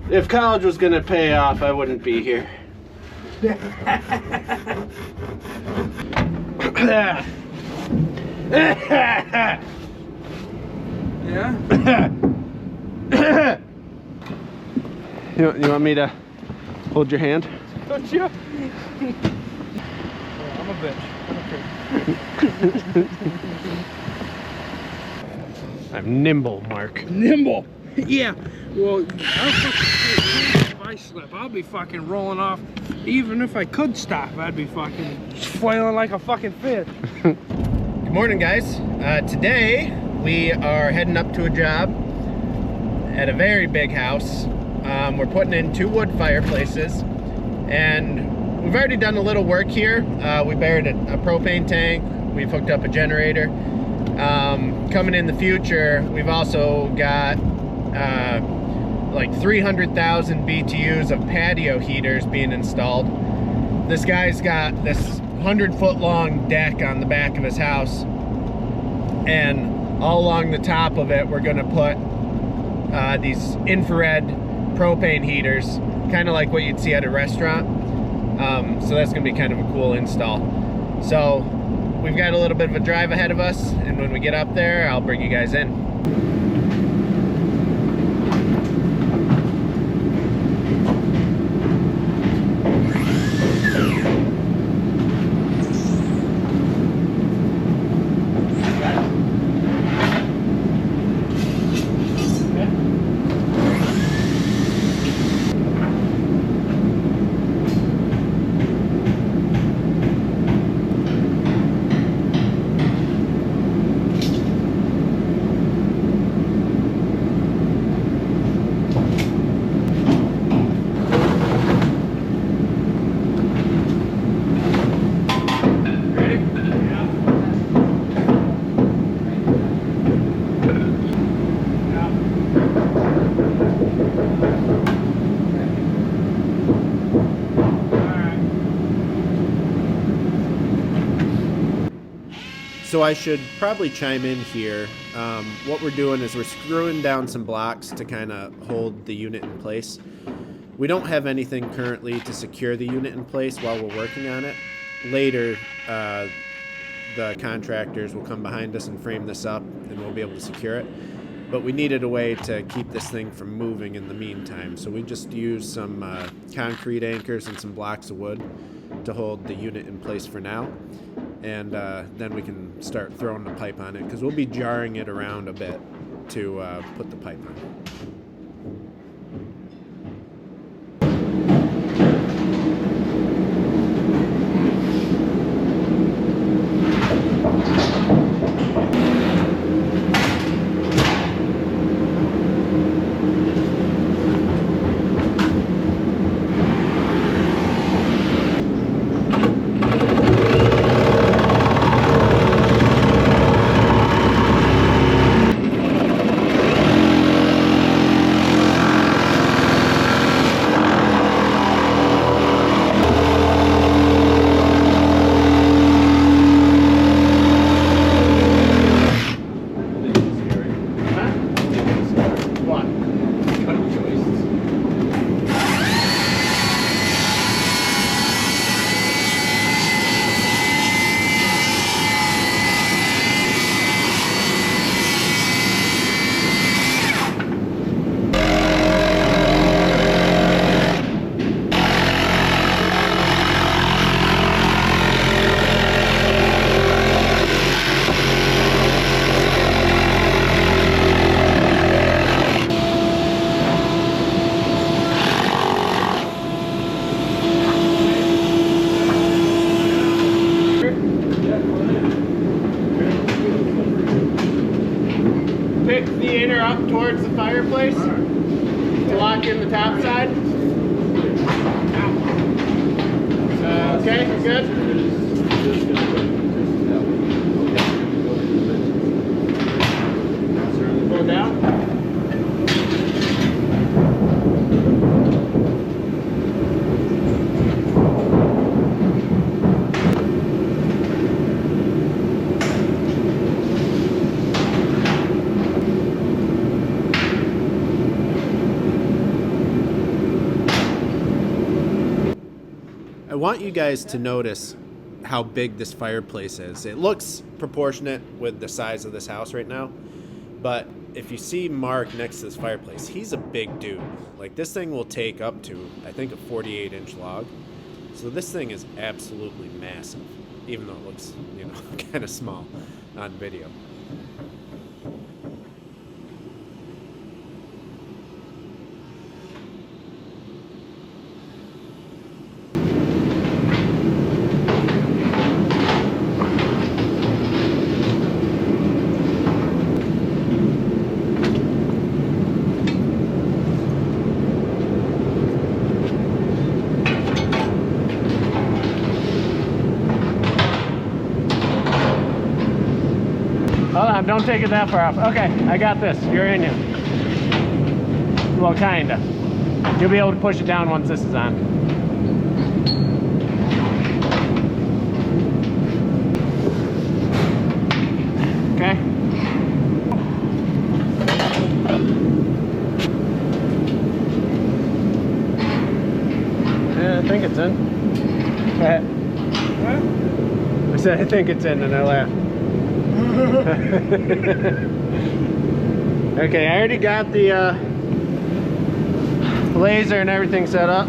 If college was gonna pay off, I wouldn't be here. Yeah? You want me to hold your hand? Don't you? Oh, I'm a bitch. Okay. I'm nimble, Mark. Nimble. Yeah. Well, if I slip, I'll be fucking rolling off. Even if I could stop, I'd be fucking flailing like a fucking fish. Good morning, guys. Today we are heading up to a job at a very big house. We're putting in 2 wood fireplaces, and we've already done a little work here. We buried a propane tank. We've hooked up a generator. Coming in the future, we've also got like 300,000 BTUs of patio heaters being installed. This guy's got this 100-foot long deck on the back of his house, and all along the top of it we're going to put these infrared propane heaters, kind of like what you'd see at a restaurant. So that's going to be kind of a cool install. So we've got a little bit of a drive ahead of us, and when we get up there I'll bring you guys in. So I should probably chime in here. What we're doing is we're screwing down some blocks to kind of hold the unit in place. We don't have anything currently to secure the unit in place while we're working on it. Later, the contractors will come behind us and frame this up, and we'll be able to secure it. But we needed a way to keep this thing from moving in the meantime. So we just used some concrete anchors and some blocks of wood to hold the unit in place for now. And then we can start throwing the pipe on it, because we'll be jarring it around a bit to put the pipe on. Up towards the fireplace to lock in the top side. Okay, good. Pull it down. want you guys to notice how big this fireplace is. It looks proportionate with the size of this house right now, but if you see Mark next to this fireplace, he's a big dude. Like, this thing will take up to, I think, a 48-inch log. So this thing is absolutely massive, even though it looks, you know, kind of small on video. Hold on, don't take it that far off. Okay, I got this. You're in here. Well, kinda. You'll be able to push it down once this is on. Okay. Yeah, I think it's in. What? I said I think it's in, and I laughed. Okay, I already got the laser and everything set up.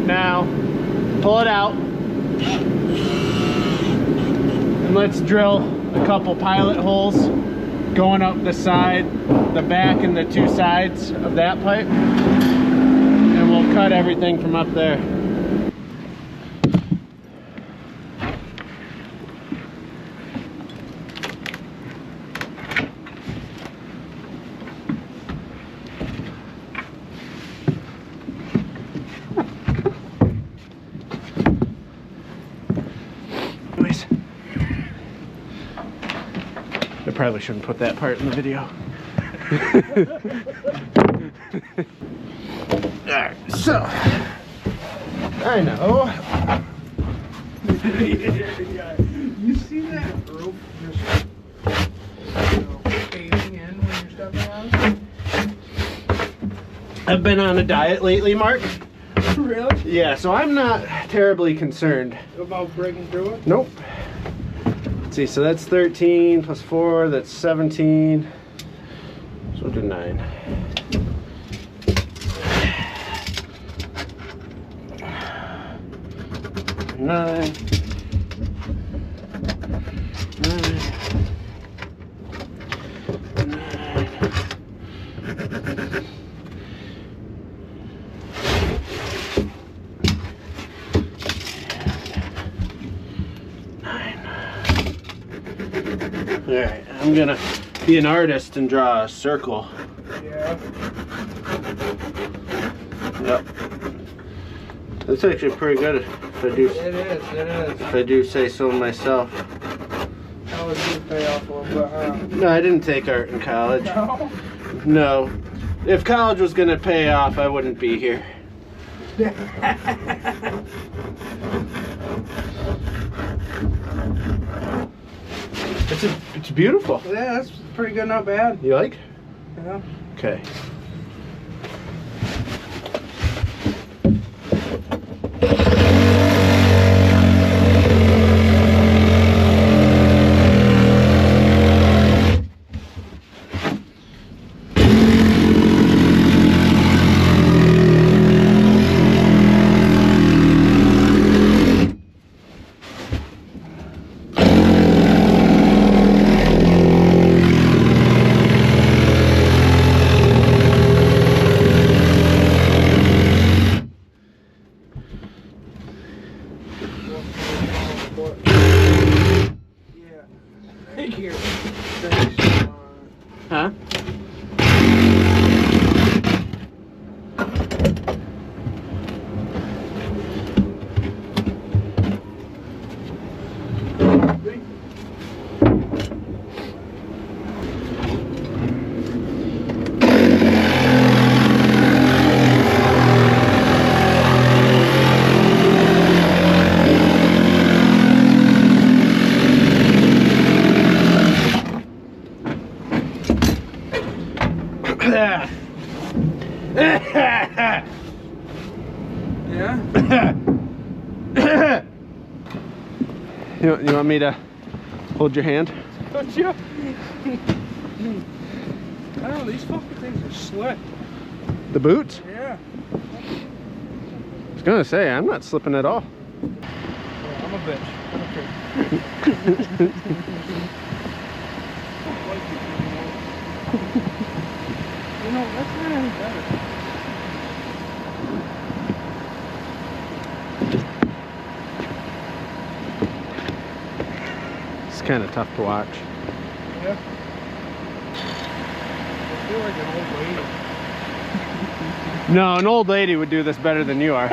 Now, pull it out, and let's drill a couple pilot holes going up the side, the back, and the two sides of that pipe, and we'll cut everything from up there. I probably shouldn't put that part in the video. Alright, so I know. You see that rope just, caving in when you're stepping on? I've been on a diet lately, Mark. Really? Yeah, so I'm not terribly concerned. About breaking through it? Nope. Let's see, so that's 13 plus 4, that's 17. So we'll do 9. Nine. Alright, I'm gonna be an artist and draw a circle. Yeah. Yep. That's actually pretty good if I do. It is. If I do say so myself. That was good pay off a little bit, huh? No, I didn't take art in college. No? No. If college was gonna pay off, I wouldn't be here. It's beautiful. Yeah, that's pretty good, not bad. You like? Yeah. Okay. Here. Huh? Yeah? You want me to hold your hand? Don't you? I don't know, these fucking things are slick. The boots? Yeah. I was gonna say, I'm not slipping at all. Yeah, I'm a bitch. Okay. You know, that's not any better. It's kind of tough to watch. Yeah. I feel like an old lady. No, an old lady would do this better than you are.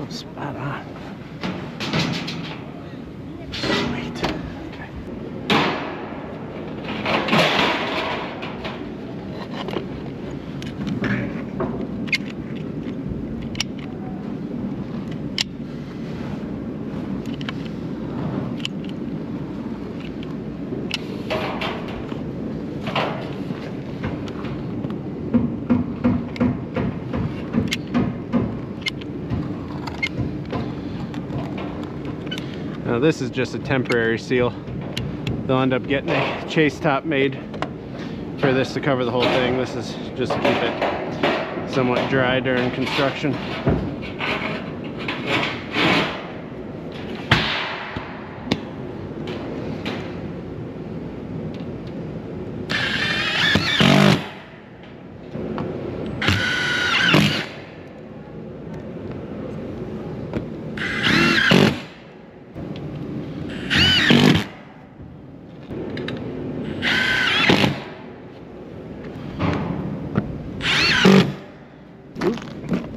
Oh, spot on. Sweet. Okay. Now this is just a temporary seal. They'll end up getting a chase top made for this to cover the whole thing. This is just to keep it somewhat dry during construction.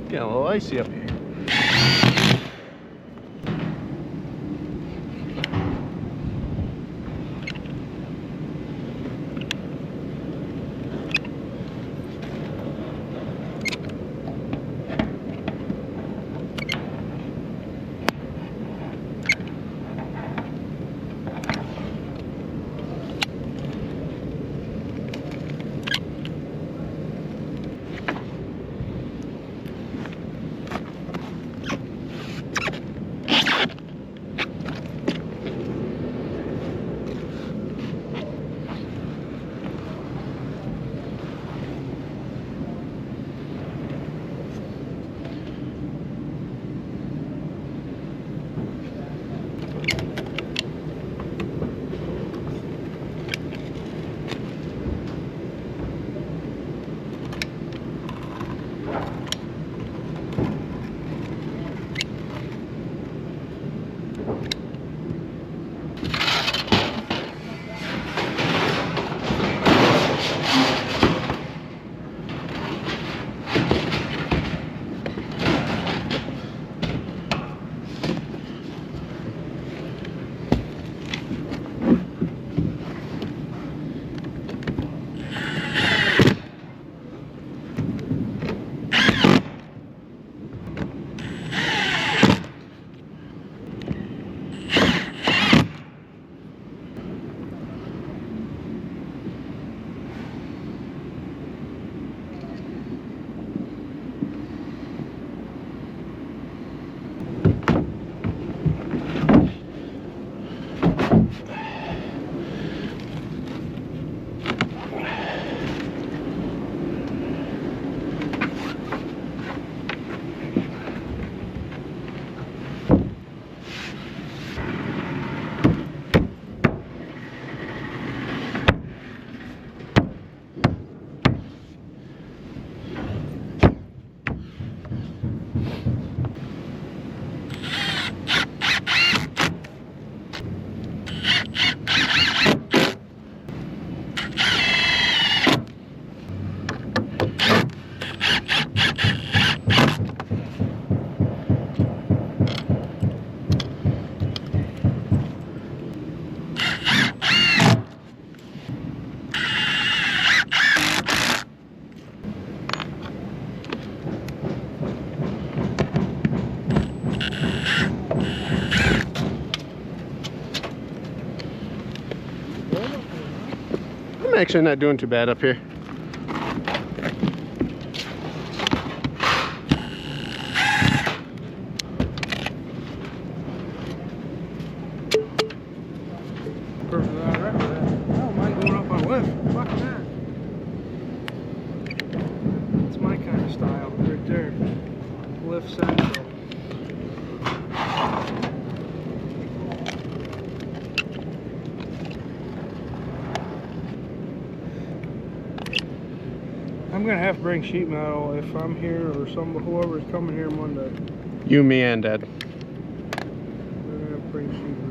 Getting a little icy up here. I'm actually not doing too bad up here. Perfectly alright with that. Oh, mine going up on lift. Fuck that. That's my kind of style right there. Lift central. I'm gonna have to bring sheet metal if I'm here or whoever's coming here Monday. You, me, and Dad. I'm gonna have to bring sheet metal.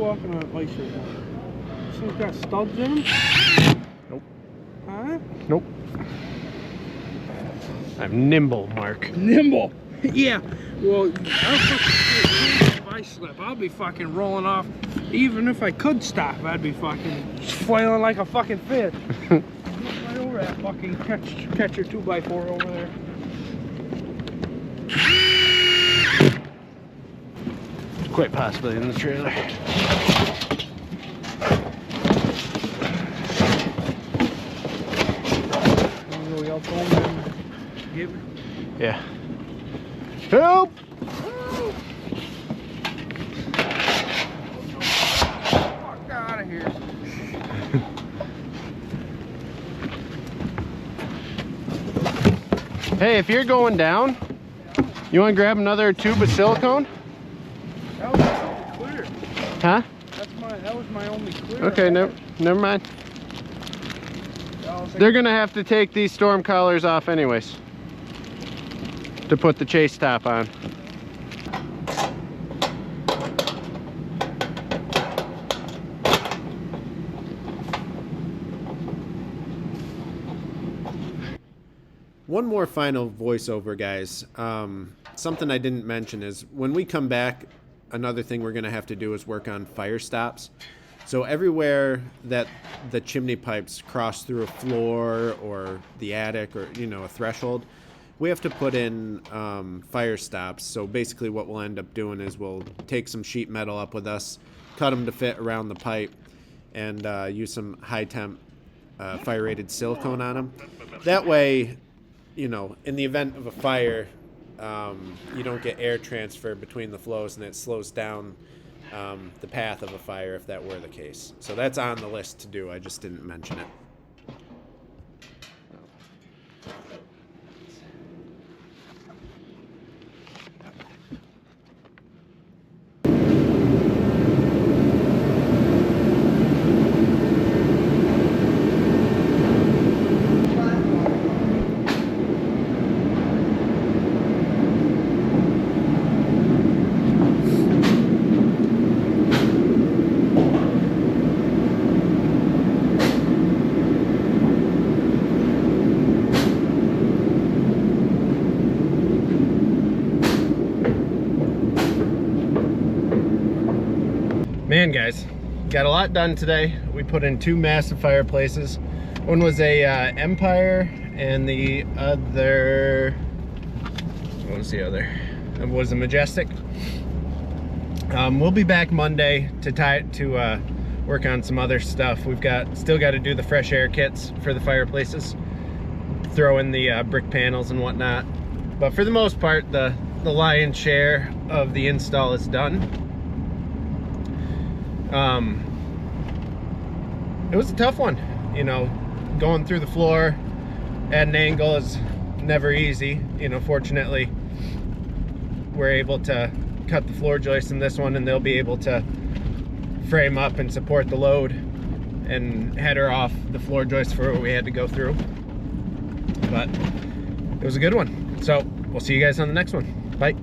walking on ice right now? This thing's got studs in them? Nope. Huh? Nope. I'm nimble, Mark. Nimble. Yeah. Well, if I slip, I'll be fucking rolling off. Even if I could stop, I'd be fucking flailing like a fucking fish. Right over that fucking catch your 2x4 over there. Quite possibly in the trailer. Yeah. Help! Fuck out of here. Hey, if you're going down, you want to grab another tube of silicone? That was clear. Huh? That was my only clear. Okay, never mind. They're gonna have to take these storm collars off anyways to put the chase top on. One more final voiceover, guys. Something I didn't mention is when we come back, another thing we're going to have to do is work on fire stops. So everywhere that the chimney pipes cross through a floor or the attic or, you know, a threshold, we have to put in fire stops. So basically what we'll end up doing is we'll take some sheet metal up with us, cut them to fit around the pipe, and use some high temp fire rated silicone on them. That way, you know, in the event of a fire, you don't get air transfer between the flows, and it slows down the path of a fire if that were the case. So that's on the list to do. I just didn't mention it. Man, guys, got a lot done today. We put in 2 massive fireplaces. One was a Empire, and the other, what was the other? It was a Majestic. We'll be back Monday to work on some other stuff. We've still got to do the fresh air kits for the fireplaces, throw in the brick panels and whatnot. But for the most part, the lion's share of the install is done. It was a tough one, you know, going through the floor at an angle is never easy. You know, fortunately we're able to cut the floor joist in this one, and they'll be able to frame up and support the load and header off the floor joist for what we had to go through. But it was a good one. So we'll see you guys on the next one. Bye.